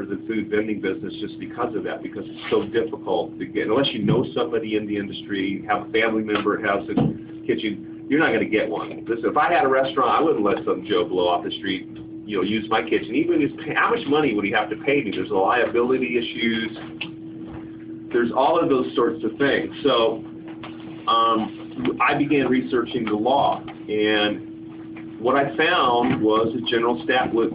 the food vending business just because of that, because it's so difficult to get. Unless you know somebody in the industry, have a family member that has a kitchen, you're not going to get one. Listen, if I had a restaurant, I wouldn't let some Joe Blow off the street, you know, use my kitchen. Even if, how much money would he have to pay me? There's liability issues. There's all of those sorts of things. So I began researching the law, and what I found was the general stat was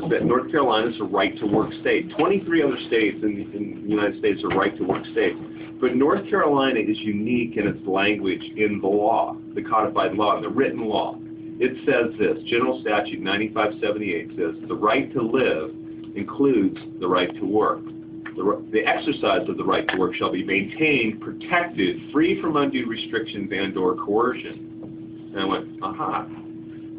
that North Carolina is a right-to-work state. 23 other states in the United States are right-to-work states. But North Carolina is unique in its language in the law, the codified law, and the written law. It says this, General Statute 9578 says, the right to live includes the right to work. The exercise of the right to work shall be maintained, protected, free from undue restrictions and or coercion. And I went, aha.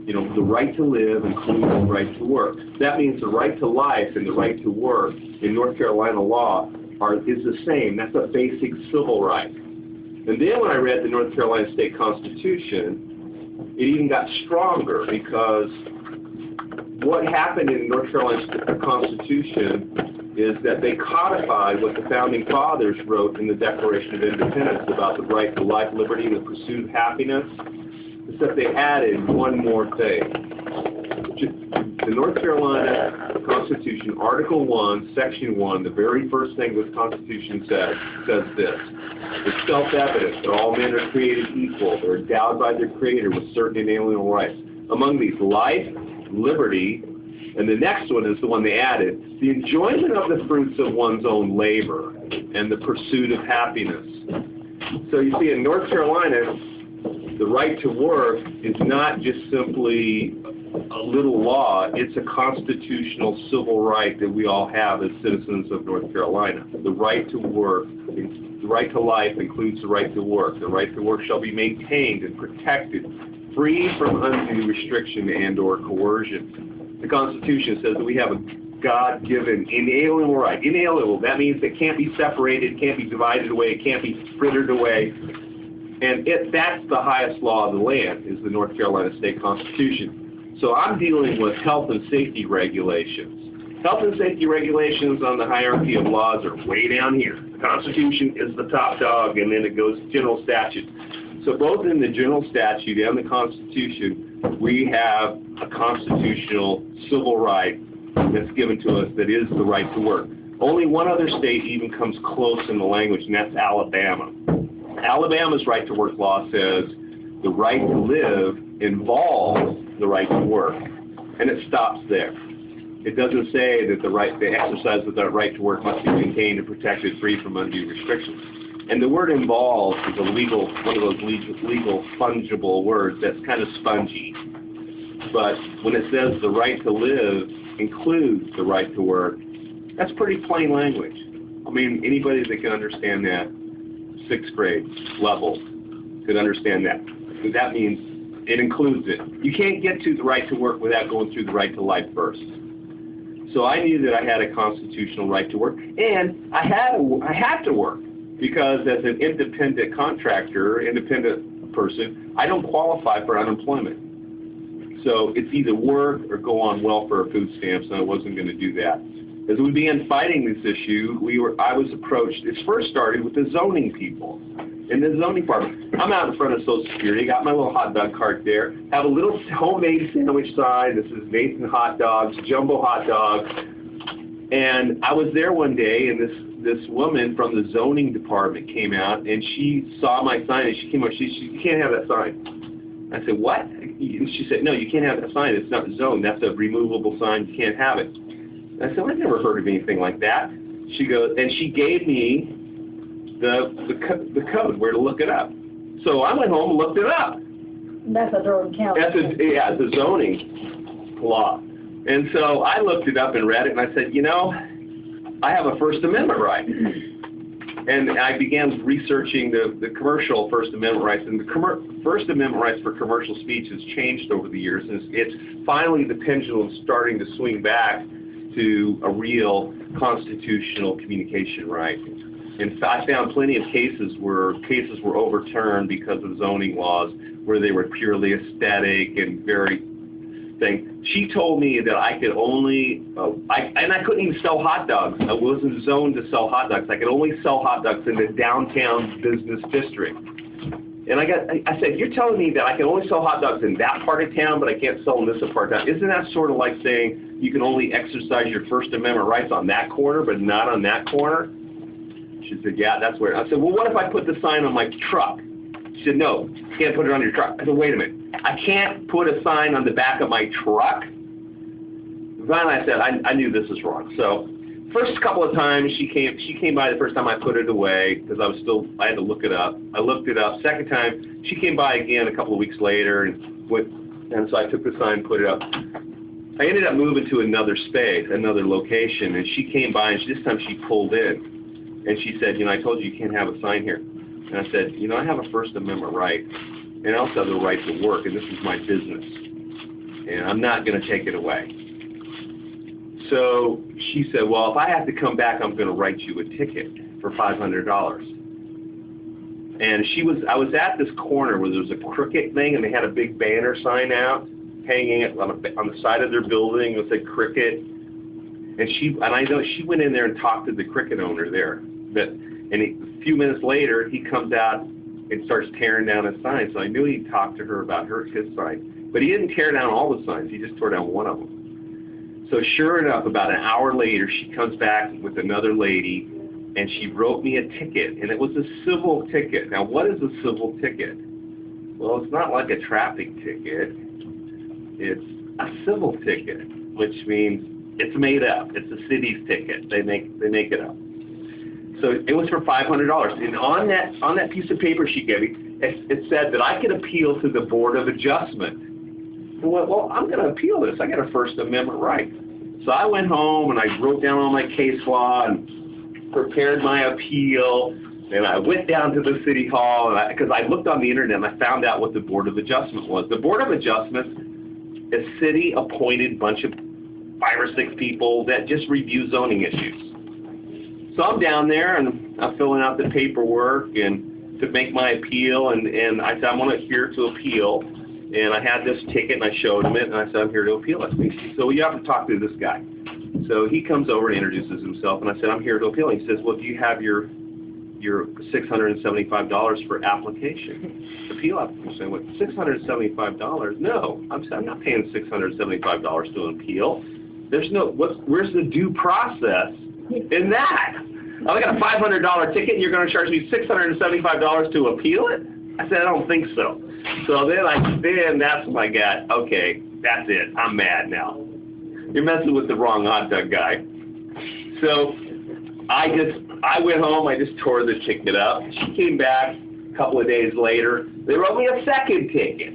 You know, the right to live includes the right to work. That means the right to life and the right to work in North Carolina law is the same. That's a basic civil right. And then when I read the North Carolina State Constitution, it even got stronger, because what happened in the North Carolina Constitution is that they codified what the Founding Fathers wrote in the Declaration of Independence about the right to life, liberty, and the pursuit of happiness, except they added one more thing. The North Carolina Constitution, Article 1, Section 1, the very first thing this Constitution says this. It's self-evident that all men are created equal. They're endowed by their Creator with certain inalienable rights. Among these, life, liberty, and the next one is the one they added, the enjoyment of the fruits of one's own labor and the pursuit of happiness. So you see, in North Carolina, the right to work is not just simply a little law, it's a constitutional civil right that we all have as citizens of North Carolina. The right to work, the right to life includes the right to work. The right to work shall be maintained and protected, free from undue restriction and or coercion. The Constitution says that we have a God-given inalienable right. Inalienable, that means it can't be separated, can't be divided away, it can't be frittered away. And that's the highest law of the land, is the North Carolina State Constitution. So I'm dealing with health and safety regulations. Health and safety regulations on the hierarchy of laws are way down here. The Constitution is the top dog, and then it goes to general statute. So both in the general statute and the Constitution, we have a constitutional civil right that's given to us that is the right to work. Only one other state even comes close in the language, and that's Alabama. Alabama's right to work law says the right to live involves the right to work, and it stops there. It doesn't say that the exercise of that right to work must be maintained and protected, free from undue restrictions. And the word involves is one of those legal fungible words that's kind of spongy. But when it says the right to live includes the right to work, that's pretty plain language. I mean, anybody that can understand that, 6th grade level, could understand that. So that means it includes it. You can't get to the right to work without going through the right to life first. So I knew that I had a constitutional right to work, and I had to work, because as an independent contractor, independent person, I don't qualify for unemployment. So it's either work or go on welfare or food stamps, and I wasn't going to do that. As we began fighting this issue, I was approached. It first started with the zoning people. In the zoning department, I'm out in front of Social Security, got my little hot dog cart there, have a little homemade sandwich sign. This is Nathan Hotdogs, Jumbo Hot Dogs. And I was there one day, and this woman from the zoning department came out, and she saw my sign, and she came up, she said, "You can't have that sign." I said, "What?" And she said, "No, you can't have that sign. It's not zoned. That's a removable sign. You can't have it." I said, "I've never heard of anything like that." She goes, and she gave me the code where to look it up. So I went home and looked it up. That's a Durham County. It's a zoning law. And so I looked it up and read it, and I said, you know, I have a First Amendment right. And I began researching the commercial First Amendment rights, and the First Amendment rights for commercial speech has changed over the years, and it's finally the pendulum starting to swing back to a real constitutional communication right. In fact, I found plenty of cases were overturned because of zoning laws, where they were purely aesthetic and very thing. She told me that I could only, and I couldn't even sell hot dogs. I wasn't zoned to sell hot dogs. I could only sell hot dogs in the downtown business district. And I said, you're telling me that I can only sell hot dogs in that part of town, but I can't sell in this part of town. Isn't that sort of like saying you can only exercise your First Amendment rights on that corner, but not on that corner? She said, yeah, that's where. I said, well, what if I put the sign on my truck? She said, no, you can't put it on your truck. I said, wait a minute. I can't put a sign on the back of my truck? Finally, I said, I knew this was wrong. So first couple of times she came by the first time I put it away because I had to look it up. I looked it up. Second time, she came by again a couple of weeks later and so I took the sign, put it up. I ended up moving to another space, another location, and she came by and this time she pulled in and she said, I told you can't have a sign here. And I said, I have a First Amendment right and I also have the right to work and this is my business and I'm not going to take it away. So she said, well, if I have to come back, I'm going to write you a ticket for $500. And I was at this corner where there was a cricket thing, and they had a big banner sign out, hanging on the side of their building. It said cricket. And I know she went in there and talked to the cricket owner there. And a few minutes later, he comes out and starts tearing down his sign. So I knew he talked to her about his sign. But he didn't tear down all the signs. He just tore down one of them. So sure enough, about an hour later, she comes back with another lady, and she wrote me a ticket, and it was a civil ticket. Now, what is a civil ticket? Well, it's not like a traffic ticket. It's a civil ticket, which means it's made up. It's the city's ticket. They make it up. So it was for $500, and on that piece of paper she gave me, it said that I could appeal to the Board of Adjustment. Well, I'm going to appeal this. I got a First Amendment right. So I went home and I wrote down all my case law and prepared my appeal. And I went down to the city hall because I looked on the internet and I found out what the Board of Adjustment was. The Board of Adjustment is city-appointed bunch of 5 or 6 people that just review zoning issues. So I'm down there and I'm filling out the paperwork and to make my appeal. And I said, I'm here to appeal. And I had this ticket, and I showed him it, and I said, I'm here to appeal it. So you have to talk to this guy. So he comes over and introduces himself, and I said, I'm here to appeal. And he says, well, do you have your $675 for application, appeal application? I went, $675? No, I'm not paying $675 to appeal. Where's the due process in that? I got a $500 ticket, and you're going to charge me $675 to appeal it? I said, I don't think so. So then that's when I got, okay, that's it. I'm mad now. You're messing with the wrong hot dog guy. So I went home. I just tore the ticket up. She came back a couple of days later. They wrote me a second ticket.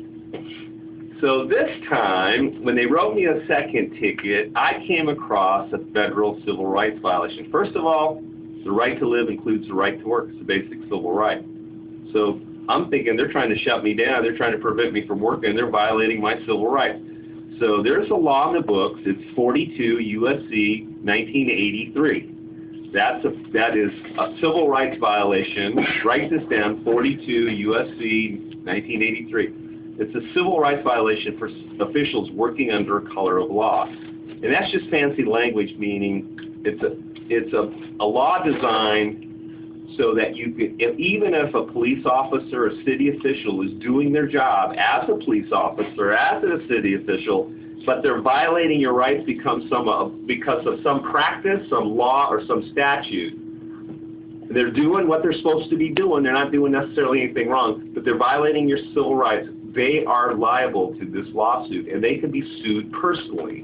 So this time, when they wrote me a second ticket, I came across a federal civil rights violation. First of all, the right to live includes the right to work. It's a basic civil right. So I'm thinking they're trying to shut me down. They're trying to prevent me from working. They're violating my civil rights. So there's a law in the books. It's 42 U.S.C. 1983. That is a civil rights violation. Write this down, 42 U.S.C. 1983. It's a civil rights violation for officials working under color of law. And that's just fancy language, meaning it's a law designed so that you could, even if a police officer or a city official is doing their job as a police officer, as a city official, but they're violating your rights because of some practice, some law, or some statute. They're doing what they're supposed to be doing. They're not doing necessarily anything wrong, but they're violating your civil rights. They are liable to this lawsuit, and they can be sued personally.